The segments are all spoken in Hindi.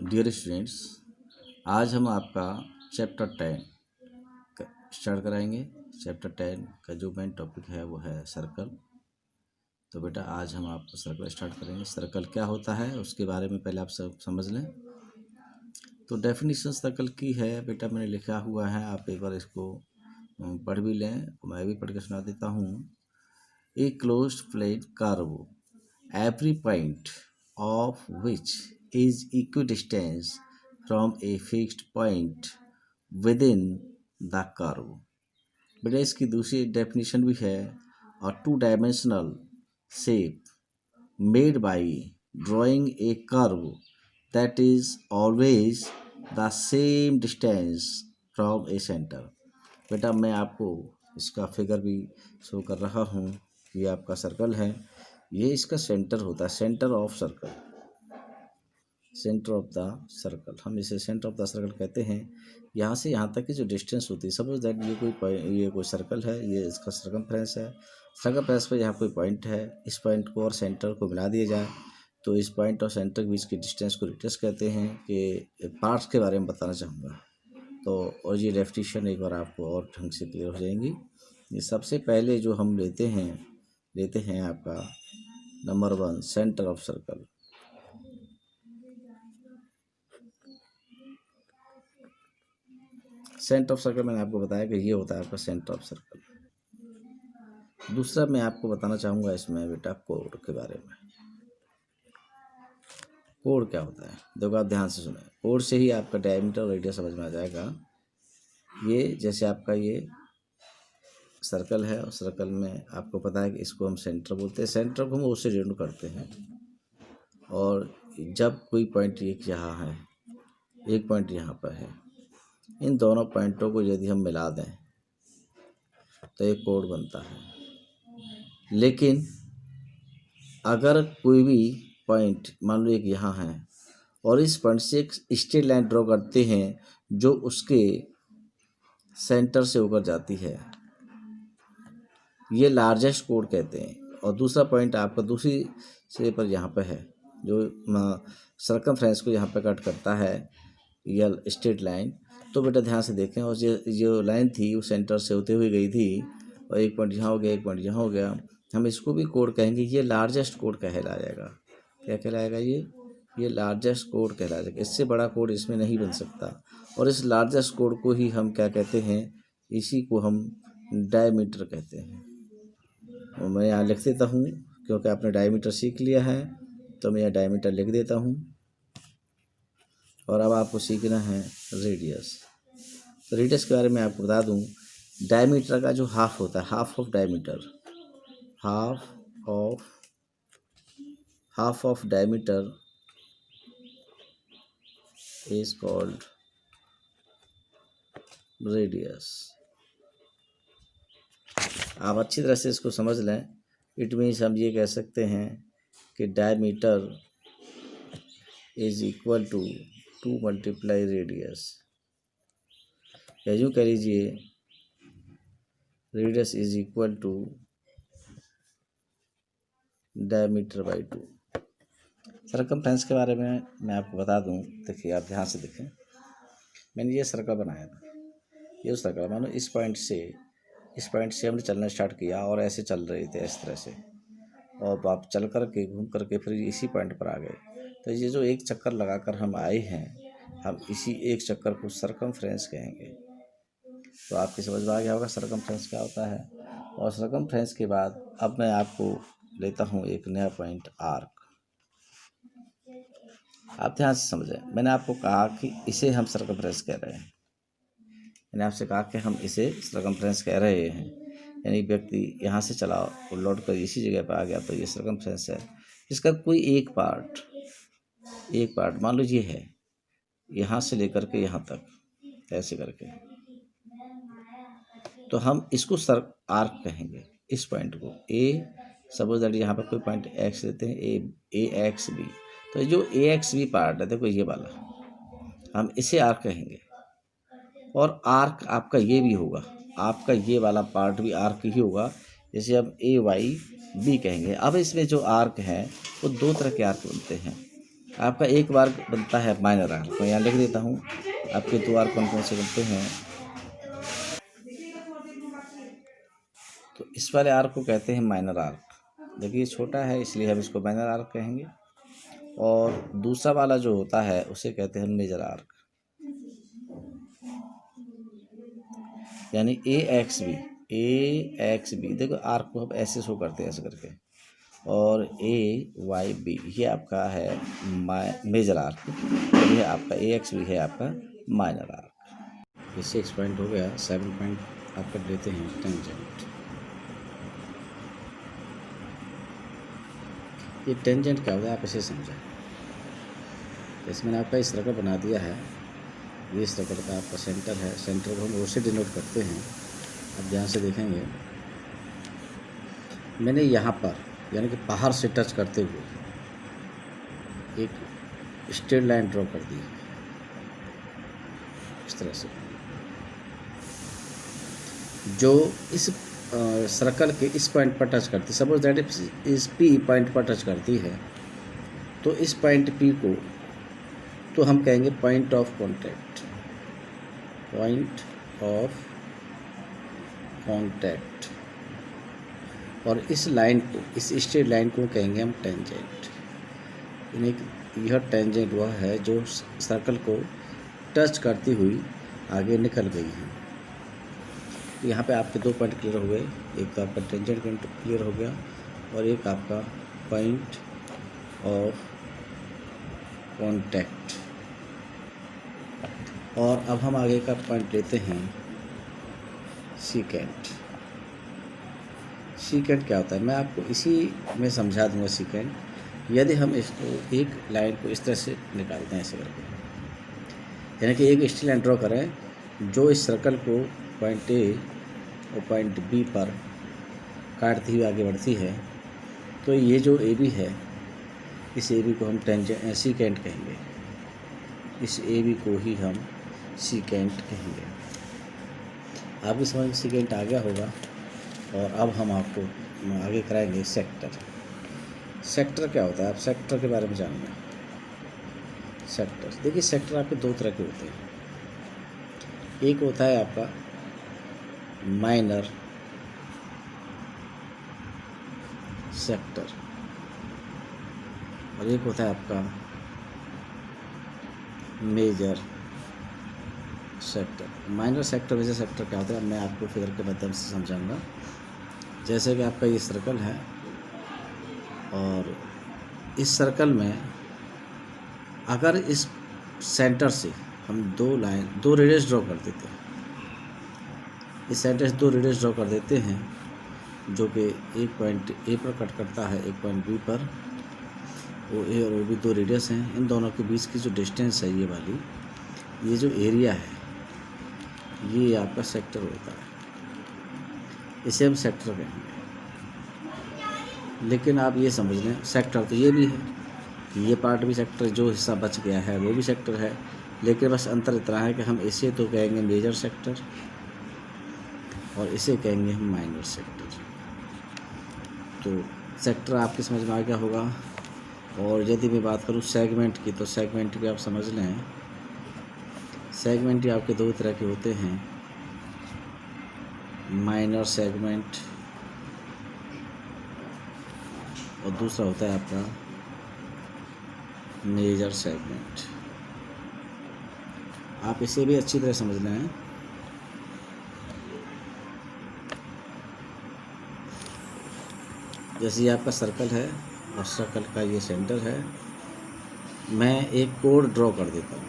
डियर स्टूडेंट्स, आज हम आपका चैप्टर 10 स्टार्ट कराएंगे। चैप्टर 10 का जो मेन टॉपिक है वो है सर्कल। तो बेटा आज हम आपको सर्कल स्टार्ट करेंगे। सर्कल क्या होता है उसके बारे में पहले आप सब समझ लें। तो डेफिनेशन सर्कल की है बेटा, मैंने लिखा हुआ है, आप एक बार इसको पढ़ भी लें, मैं भी पढ़ के सुना देता हूँ। A closed plane curve every point of which is equidistant from a fixed point within the curve। बेटा इसकी दूसरी डेफिनेशन भी है, a two-dimensional shape made by drawing a curve that is always the same distance from a center। बेटा मैं आपको इसका फिगर भी शो कर रहा हूँ। ये आपका सर्कल है, ये इसका सेंटर होता है, centre of circle, centre of the circle, हम इसे सेंटर ऑफ द सर्कल कहते हैं। यहाँ से यहाँ तक की जो डिस्टेंस होती है, सपोज दैट ये कोई सर्कल है, ये इसका सर्कमफ्रेंस है। सर्कमफ्रेंस पे यहाँ कोई पॉइंट है, इस पॉइंट को और सेंटर को मिला दिया जाए तो इस पॉइंट और सेंटर के बीच की डिस्टेंस को रेडियस कहते हैं। कि पार्ट्स के बारे में बताना चाहूँगा तो, और ये डेफिनेशन एक बार आपको और ढंग से क्लियर हो जाएंगी। ये सबसे पहले जो हम लेते हैं आपका number 1 centre of circle. Centre of circle मैंने आपको बताया कि ये होता है आपका सेंटर ऑफ सर्कल। दूसरा मैं आपको बताना चाहूँगा इसमें बेटा कोड के बारे में। कोड क्या होता है, देखो आप ध्यान से सुने, कोड से ही आपका डायमीटर और रेडियस समझ में आ जाएगा। ये जैसे आपका ये सर्कल है और सर्कल में आपको पता है कि इसको हम सेंटर बोलते हैं। सेंटर को हम ओ से डिनोट करते हैं, और जब कोई पॉइंट एक यहाँ है, एक पॉइंट यहाँ पर है, इन दोनों पॉइंटों को यदि हम मिला दें तो एक कोड बनता है। लेकिन अगर कोई भी पॉइंट मान लो एक यहाँ है और इस पॉइंट से एक स्ट्रेट लाइन ड्रॉ करते हैं जो उसके सेंटर से होकर जाती है, ये लार्जेस्ट कोड कहते हैं। और दूसरा पॉइंट आपका दूसरी से पर यहाँ पे है, जो सर्कमफ्रेंस को यहाँ पे कट करता है, यह स्ट्रेट लाइन। तो बेटा ध्यान से देखें, और जो लाइन थी वो सेंटर से होते हुए गई थी, और एक पॉइंट यहाँ हो गया, एक पॉइंट यहाँ हो गया, हम इसको भी कोड कहेंगे। ये लार्जेस्ट कोड कहलाएगा। क्या कहलाएगा ये लार्जेस्ट कोड कहलाएगा। इससे बड़ा कोड इसमें नहीं बन सकता। और इस लार्जेस्ट कोड को ही हम क्या कहते हैं, इसी को हम डायमीटर कहते हैं। और मैं यहाँ लिख देता हूँ, क्योंकि आपने डायमीटर सीख लिया है तो मैं यहाँ डायमीटर लिख देता हूँ। और अब आपको सीखना है रेडियस। तो रेडियस के बारे में आपको बता दूँ, डायमीटर का जो हाफ होता है, half of diameter, half of diameter is called radius. आप अच्छी तरह से इसको समझ लें। इट मीन्स हम ये कह सकते हैं कि diameter is equal to 2 multiply radius, या यूँ कह लीजिए radius is equal to diameter by 2। Circumference के बारे में मैं आपको बता दूं, देखिए आप ध्यान से देखें। मैंने ये सर्कल बनाया था, ये सर्कल मानो इस पॉइंट से हमने चलना स्टार्ट किया और ऐसे चल रहे थे इस तरह से, और आप चल कर के घूम करके फिर इसी पॉइंट पर आ गए। तो ये जो एक चक्कर लगाकर हम आए हैं, हम इसी एक चक्कर को सर्कमफ्रेंस कहेंगे। तो आपकी समझ में आ गया होगा सर्कमफ्रेंस क्या होता है। और सर्कमफ्रेंस के बाद अब मैं आपको लेता हूँ एक नया पॉइंट, आर्क। आप ध्यान से समझें, मैंने आपको कहा कि इसे हम सर्कमफ्रेंस कह रहे हैं। मैंने आपसे कहा कि हम इसे सर्कमफ्रेंस कह रहे हैं, यानी व्यक्ति यहाँ से चला और लौट कर इसी जगह पर आ गया तो ये सर्कमफ्रेंस है। इसका कोई एक पार्ट मान लो ये है, यहाँ से लेकर के यहाँ तक ऐसे करके, तो हम इसको आर्क कहेंगे। इस पॉइंट को ए, सपोज दैट यहाँ पर कोई पॉइंट एक्स लेते हैं, ए एक्स बी, तो जो ए एक्स बी पार्ट है, देखो ये वाला, हम इसे आर्क कहेंगे। और आर्क आपका ये भी होगा, आपका ये वाला पार्ट भी आर्क ही होगा, जैसे हम ए वाई बी कहेंगे। अब इसमें जो आर्क है वो दो तरह के आर्क बनते हैं। आपका एक बार बनता है माइनर आर्क। मैं यहाँ लिख देता हूँ आपके 2 आर्क कौन कौन से बनते हैं। तो इस वाले आर्क को कहते हैं माइनर आर्क। देखिए छोटा है इसलिए हम इसको माइनर आर्क कहेंगे, और दूसरा वाला जो होता है उसे कहते हैं मेजर आर्क। यानी ए एक्स बी देखो आर्क को हम ऐसे शो करते हैं ऐसे करके, और AYB ये आपका है मेजर आर्क, ये आपका AXB है आपका माइनर आर्क। ये 6 पॉइंट हो गया। 7 पॉइंट आप कर लेते हैं टेंजेंट। ये टेंजेंट क्या होता है आप इसे समझें। इसमें आपका इस सर्कल बना दिया है, ये इस सर्कल का आपका सेंटर है, सेंटर को हम उससे डिनोट करते हैं। अब ध्यान से देखेंगे, मैंने यहाँ पर यानी कि बाहर से टच करते हुए एक स्ट्रेट लाइन ड्रॉ कर दी है इस तरह से, जो इस सर्कल के इस पॉइंट पर टच करती, सपोज दैट इस P पॉइंट पर टच करती है, तो इस पॉइंट P को तो हम कहेंगे point of contact, point of contact, और इस लाइन को, इस स्ट्रेट लाइन को कहेंगे हम टेंजेंट। यानी यह टेंजेंट वह है जो सर्कल को टच करती हुई आगे निकल गई है। यहाँ पे आपके 2 पॉइंट क्लियर हुए, एक तो आपका टेंजेंट क्लियर हो गया और एक आपका पॉइंट ऑफ कांटेक्ट। और अब हम आगे का पॉइंट लेते हैं सीकेंट। सीकेंट क्या होता है मैं आपको इसी में समझा दूंगा। सीकेंट यदि हम इसको एक लाइन को इस तरह से निकालते हैं ऐसे करके, यानी कि एक स्ट्रेट लाइन ड्रॉ करें जो इस सर्कल को पॉइंट A और पॉइंट B पर काटती हुई आगे बढ़ती है, तो ये जो AB है इस AB को हम सीकेंट कहेंगे, इस AB को ही हम सीकेंट कहेंगे। आपकी समझ में सीकेंट आ गया होगा। और अब हम आपको आगे कराएंगे सेक्टर। सेक्टर क्या होता है आप सेक्टर के बारे में जानिए। सेक्टर देखिए, सेक्टर आपके 2 तरह के होते हैं। एक होता है आपका माइनर सेक्टर और एक होता है आपका major sector. Minor sector major sector क्या होता है मैं आपको फिगर के माध्यम से समझाऊंगा। जैसे कि आपका ये सर्कल है और इस सर्कल में अगर इस सेंटर से हम 2 रेडियस ड्रॉ कर देते हैं, इस सेंटर से 2 रेडियस ड्रॉ कर देते हैं जो कि एक पॉइंट A पर कट करता है, एक पॉइंट B पर, वो A और वो भी 2 रेडियस हैं। इन दोनों के बीच की जो डिस्टेंस है ये वाली, ये जो एरिया है ये आपका सेक्टर होता है, इसे हम सेक्टर कहेंगे। लेकिन आप ये समझ लें सेक्टर तो ये भी है, ये पार्ट भी सेक्टर, जो हिस्सा बच गया है वो भी सेक्टर है, लेकिन बस अंतर इतना है कि हम इसे तो कहेंगे मेजर सेक्टर और इसे कहेंगे हम माइनर सेक्टर। तो सेक्टर आपकी समझ में आ गया होगा। और यदि मैं बात करूँ सेगमेंट की, तो सेगमेंट भी आप समझ लें, सेगमेंट ही आपके 2 तरह के होते हैं, माइनर सेगमेंट और दूसरा होता है आपका मेजर सेगमेंट। आप इसे भी अच्छी तरह समझ लें। जैसे ये आपका सर्कल है और सर्कल का ये सेंटर है, मैं एक कोड ड्रॉ कर देता हूँ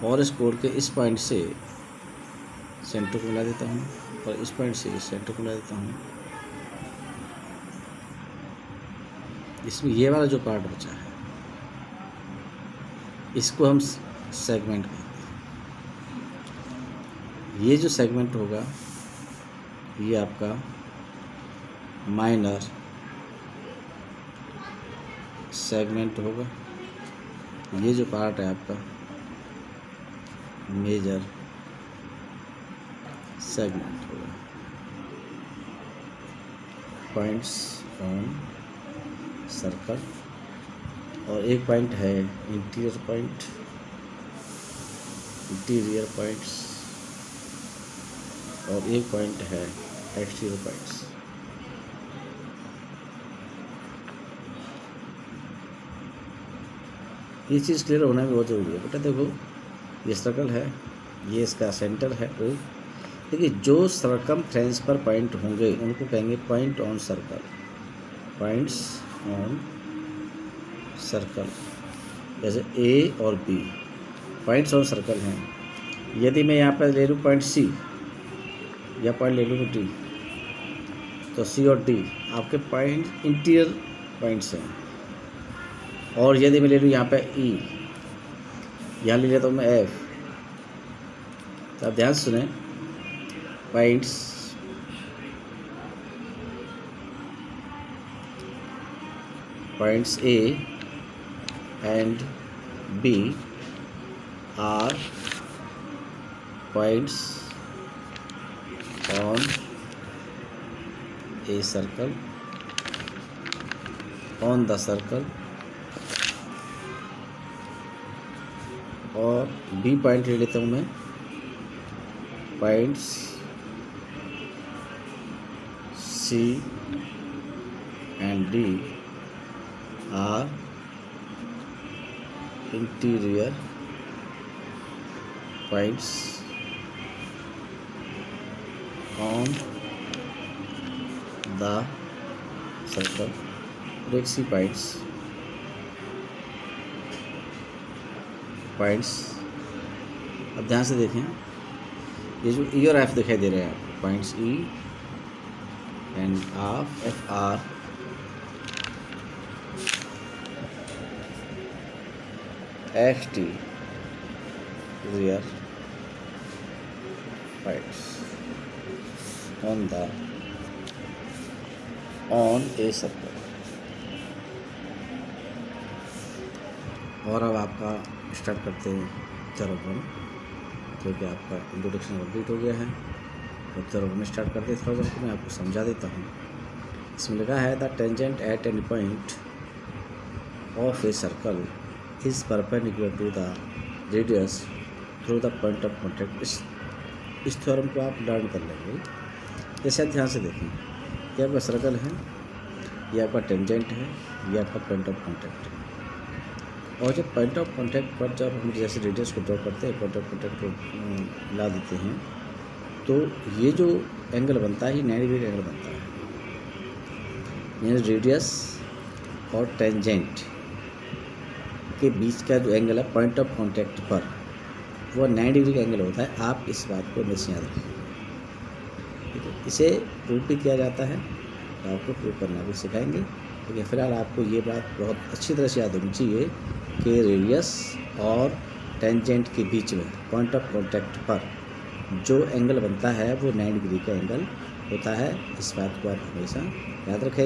और इस कोड के इस पॉइंट से सेंटर को मिला देता हूँ और इस पॉइंट से इस सेंटर को मिला देता हूँ। इसमें ये वाला जो पार्ट बचा है इसको हम सेगमेंट कहते हैं। ये जो सेगमेंट होगा ये आपका माइनर सेगमेंट होगा, ये जो पार्ट है आपका मेजर सेगमेंट होगा। पॉइंट्स ऑन सर्कल और एक पॉइंट है इंटीरियर पॉइंट, इंटीरियर पॉइंट्स, और एक पॉइंट है एक्सटीरियर पॉइंट्स। ये चीज़ क्लियर होना भी बहुत ज़रूरी है बेटा। देखो ये सर्कल है, ये इसका सेंटर है O। देखिए जो सर्कमफ्रेंस पर पॉइंट होंगे उनको कहेंगे point on circle, points on circle. जैसे A और B पॉइंट्स ऑन सर्कल हैं। यदि मैं यहाँ पर ले लूँ पॉइंट C या पॉइंट ले लूँ D, तो C और D आपके पॉइंट इंटीरियर पॉइंट्स हैं। और यदि मैं ले लूँ यहाँ पे E, यहाँ ले लेता हूँ मैं F, तो आप ध्यान से सुने, points A and B are points on a circle, on the circle, और B पॉइंट ले लेता हूँ मैं, points C and D are interior points on the circle। और एक C पॉइंट्स अब ध्यान से देखें, ये जो E और F दिखाई दे रहे हैं आपको, points E and F are exterior points on a circle। और अब आपका स्टार्ट करते हैं चैप्टर 1, क्योंकि आपका इंट्रोडक्शन कंप्लीट हो गया है। तो चैप्टर 1 स्टार्ट करते हैं। थोड़ा सा मैं आपको समझा देता हूँ। इसमें लिखा है the tangent at any point of a circle is perpendicular to the radius through the point of contact. इस थ्योरम को आप लर्न कर लेंगे। जैसे ध्यान से देखें, ये आपका सर्कल है, ये आपका टेंजेंट है, ये आपका पॉइंट ऑफ कॉन्टैक्ट है। और जब पॉइंट ऑफ कॉन्टैक्ट पर जब हम जैसे रेडियस को ड्रॉ करते हैं, पॉइंट ऑफ कॉन्टैक्ट को ला देते हैं, तो ये जो एंगल बनता है ये 90 डिग्री एंगल बनता है। यानी रेडियस और टेंजेंट के बीच का जो एंगल है पॉइंट ऑफ कॉन्टैक्ट पर, वो 90 डिग्री का एंगल होता है। आप इस बात को हमेशा याद रखें, ठीक है। इसे प्रूव भी किया जाता है, तो आपको प्रूव करना भी सिखाएंगे। लेकिन फिलहाल आपको ये बात बहुत अच्छी तरह से याद होनी चाहिए कि रेडियस और टेंजेंट के बीच में पॉइंट ऑफ कॉन्टैक्ट पर जो एंगल बनता है वो 90 डिग्री का एंगल होता है। इस बात को आप हमेशा याद रखें।